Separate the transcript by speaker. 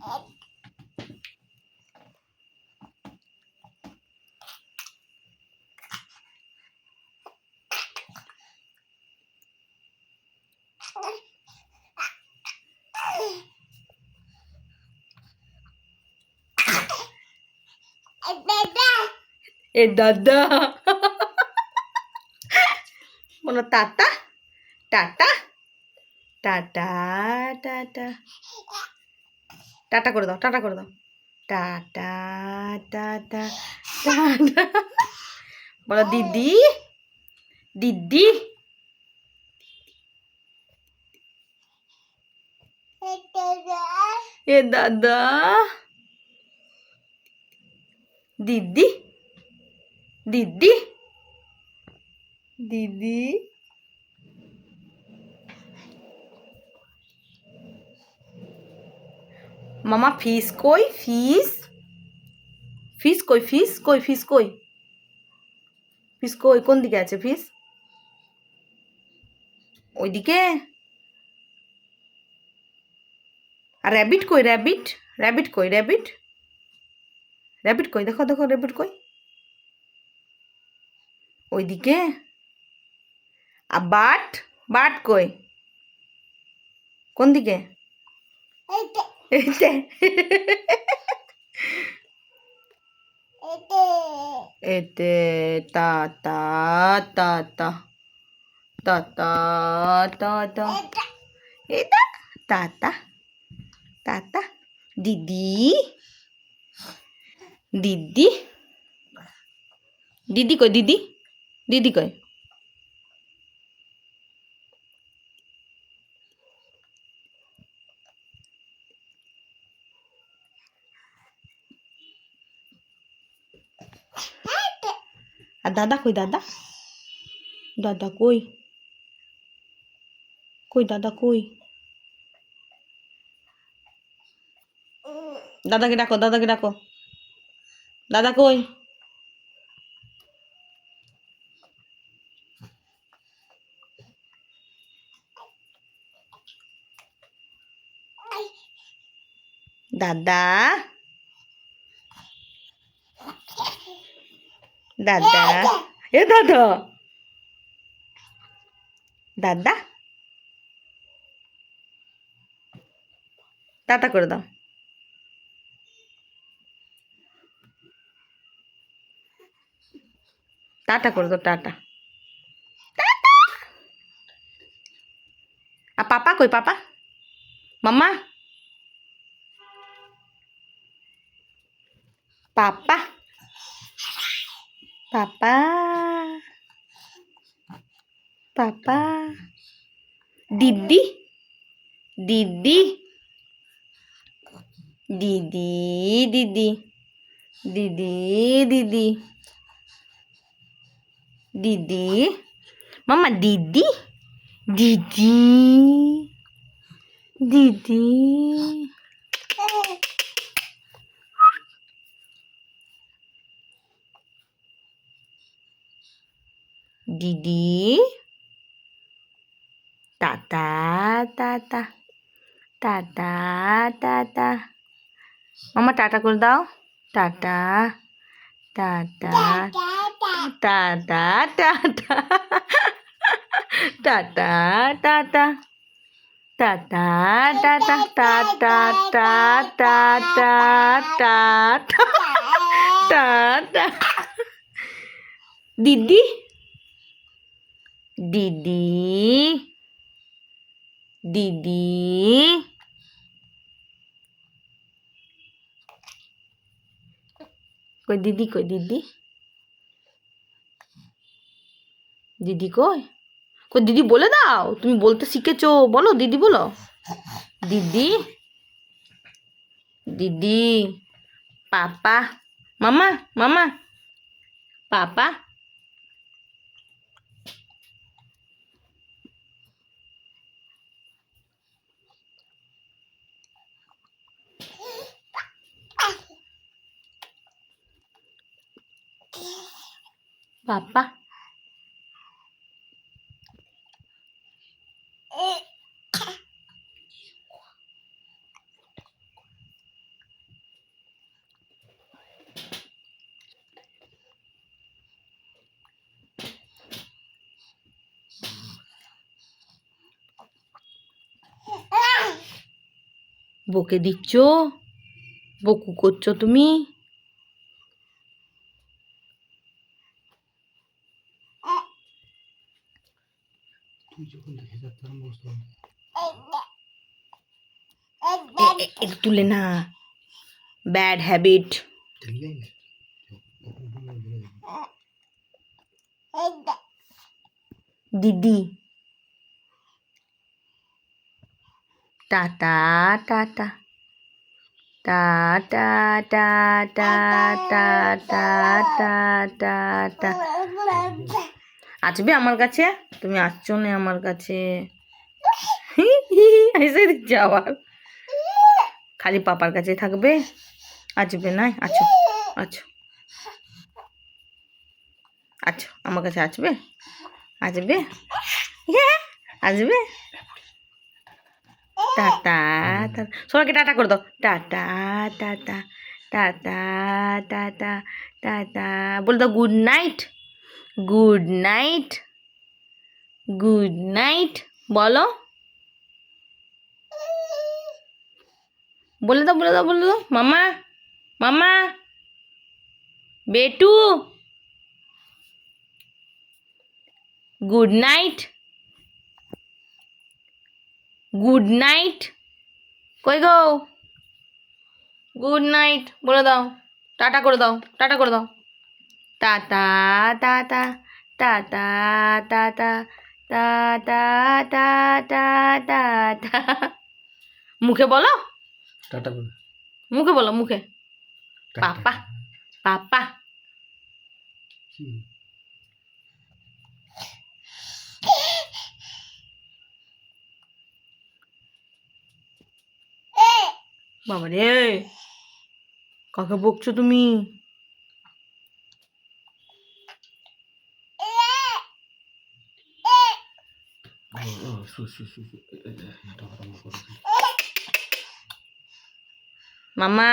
Speaker 1: এ দাদা বলো tata tata tata tata tata করে দাও, টাটা করে দাও, টাটা টাটা টাটা। বলো দিদি দিদি। এ দাদা দিদি দিদি দিদি। মামা ফিস কই? ফিস ফিস কই? ফিস কই? ফিস কই? ফিস কই? কোন দিকে আছে ফিস? ওইদিকে। আর র্যাবিট কই? র্যাবিট র্যাবিট কই? র্যাবিট র্যাবিট কই? দেখো দেখো র্যাবিট কই? ওইদিকে। আর বাট বাট কই? কোন দিকে? এইতে এতে তা তা তা তা তা তা তা তা এটা তা তা তা তা। দিদি দিদি দিদি কই? দিদি দিদি কই? আর দাদা কই? দাদা দাদা কই? কই দাদা কই? দাদাকে ডাকো, দাদাকে ডাকো। দাদা কই? দাদা দাদা। এ দাদা দাদা টাটা করে দাও। টাটা করে দাও, টাটা। আর পাপা কই? পাপা মাম্মা পাপা পাপা পাপা। দিদি দিদি দিদি দিদি দিদি দিদি দিদি মাম্মা দিদি দিদি দিদি। দিদি টাটা টাটা টাটা টাটা। মামা টাটা করে দাও, tata tata tata tata tata tata tata tata tata tata tata tata. দিদি দিদি দিদি কই? দিদি কই? দিদি দিদি কই? কই দিদি বলে দাও, তুমি বলতে শিখেছো, বলো দিদি বলো। দিদি দিদি পাপা মামা মামা পাপা পাপা। বকে দিচ্ছ, বকু করছো তুমি। একটু তুলে না, ব্যাড হ্যাবিট। দিদি tata tata tata tata tata tata tata. আসবে আমার কাছে? তুমি আসছো না আমার কাছে। এসে দিচ্ছে আবার, খালি পাপার কাছে থাকবে, আসবে না? আচ্ছা আচ্ছা আচ্ছা, আমার কাছে আসবে, আসবে, আসবে। টাটা, সবাইকে টাটা করে দাও। Tata tata tata tata tata বলে দাও। Good night, good night, good night বলো। বলে দাও, বলে দাও, বলে দাও। মামা, মামা, বেটু, গুড নাইট, গুড নাইট। কই গো? গুড নাইট বলে দাও, টাটা করে দাও, টাটা করে দাও। Tata tata tata tata tata tata tata. মুখে বলো,
Speaker 2: টাটা বলো,
Speaker 1: মুখে বলো, মুখে। পাপা, পাপা। বাবা রে, কাকে বকছো তুমি? মামা।